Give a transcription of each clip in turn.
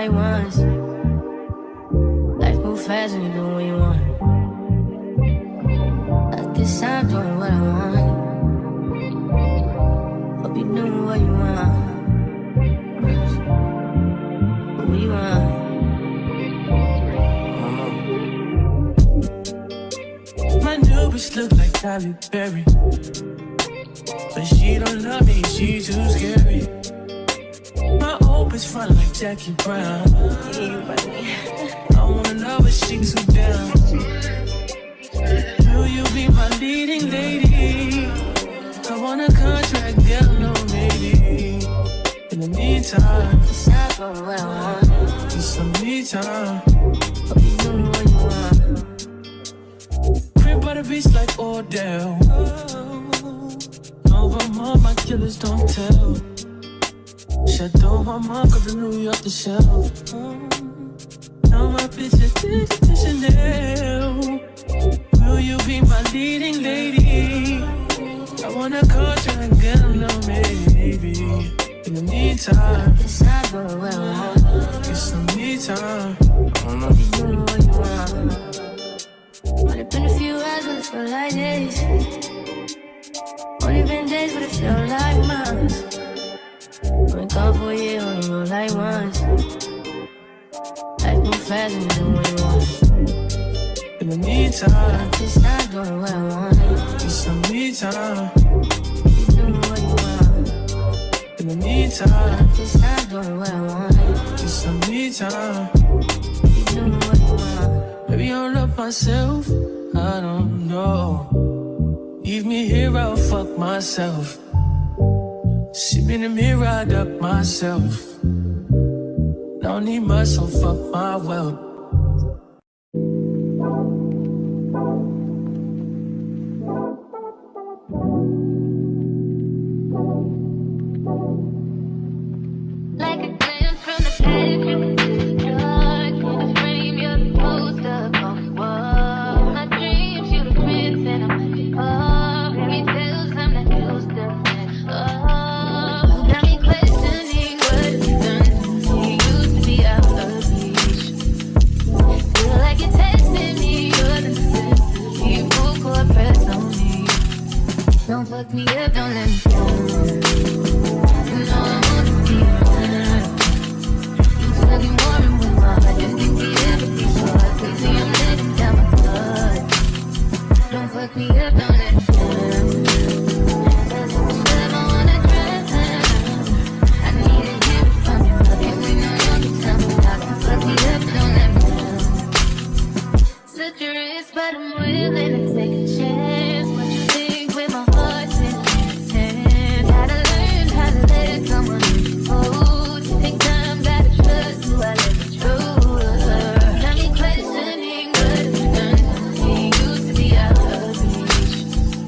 like once. Life move fast when you do what you want. At this time, doing what I want. Hope you doing what you want. What you want? My new bitch look like Halle Berry, but she don't love me, she too scary. My old bitch front like Jackie Brown. I wanna know if she too down. Will you be my leading lady? I want a contract, girl, no maybe. In the meantime, It's not for what I want. need some me time. Hope you doing what you want. Crib by the beach like Odell. Over mom, my killers don't tell. Chateau, my mom, got the New York the shelf. Now my bitch is to Chanel. Will you be my leading lady? I want a contract, girl, no maybe. In the meantime, It's not for what I want. get some me time. Hope you doing what you want. Only been a few hours, but it feel like days. Only been days, but it feel like months. Been gone for a year, only know like once. Life move fast when you do what you want. In the meantime, Just not doing what I want. get some me time. You doing what you want. In the meantime, Just not doing what I want. get some me time. You doing what you want. Maybe I don't love myself, I don't know. Leave me here, I'll fuck myself. See me in the mirror, I duck myself. Don't need much, so fuck my wealth. Like a glance from the past, you can see the dark. In the frame, you're the poster on the wall. My dreams, you the prince, and I'm like the pop. Fairy tales, I'm not used to it. Oh, got me questioning what you've done since we used to be out of reach. Feel like you're testing me, you're the necessity. Full court press on me. Don't fuck me up, don't let me down. You know I wanna be alone. You tugging warm with my heart, just think it ever be so hard. Crazy, I'm letting down my guard. Don't fuck me up, don't let me down. Cause if you ever wanna drown, I need to hear it from you. Love you, know you can tell me how to fuck me up, don't let me down. Slit your wrist, but I'm willing to take a chance. What you think with my heart in his hand? Gotta learn how to let someone hold. Take time, gotta trust who I let control. Got me questioning what you've done since we used to be out of reach.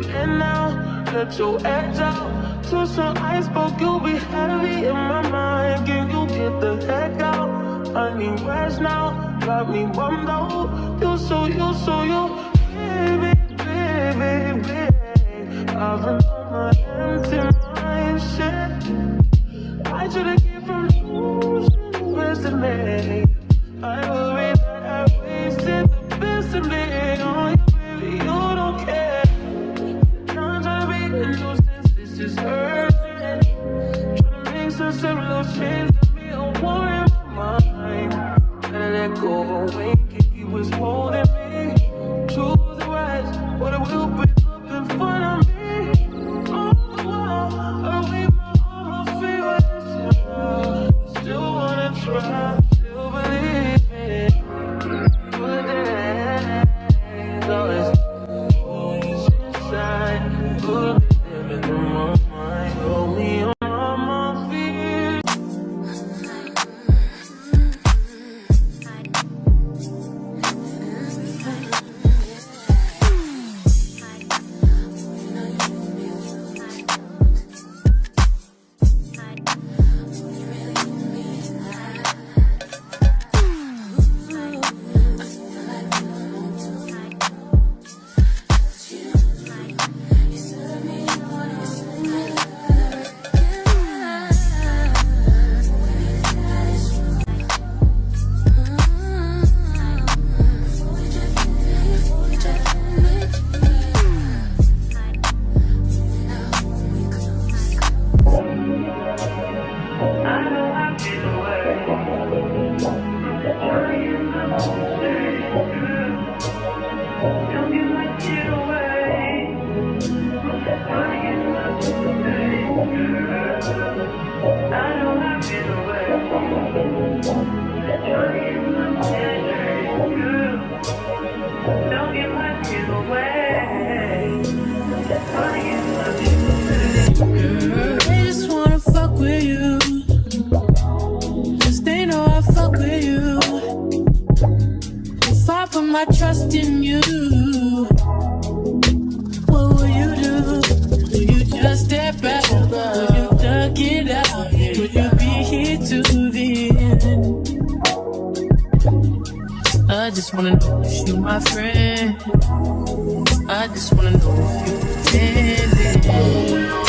come in now, let your edge out. To some iceberg, you'll be heavy in my mind. Can you get the heck out? I need rest now, got me bummed out. You so, baby, baby, baby. I've been on my empty mind, shit. I should've came from losing the rest of me. I worry that I wasted the best of me on you, baby, you don't care. I'm trying to make a nuisance, this is urgent. Trying to make some little change to me, I want in my mind. Gotta let go away, he was holding me. Choose the right, but it will break up in front of me. All the while, I wait my almost feelings. Still wanna try, still believe it. Good days, always inside. Good living in my mind. Hold me on my feet. They just wanna fuck with you. Cause they know I fuck with you. If I put my trust in you, what will you do? Will you just step back? Will you duck it out? Will you be here to the end? I just wanna know if you my friend. I just wanna know if you pretending.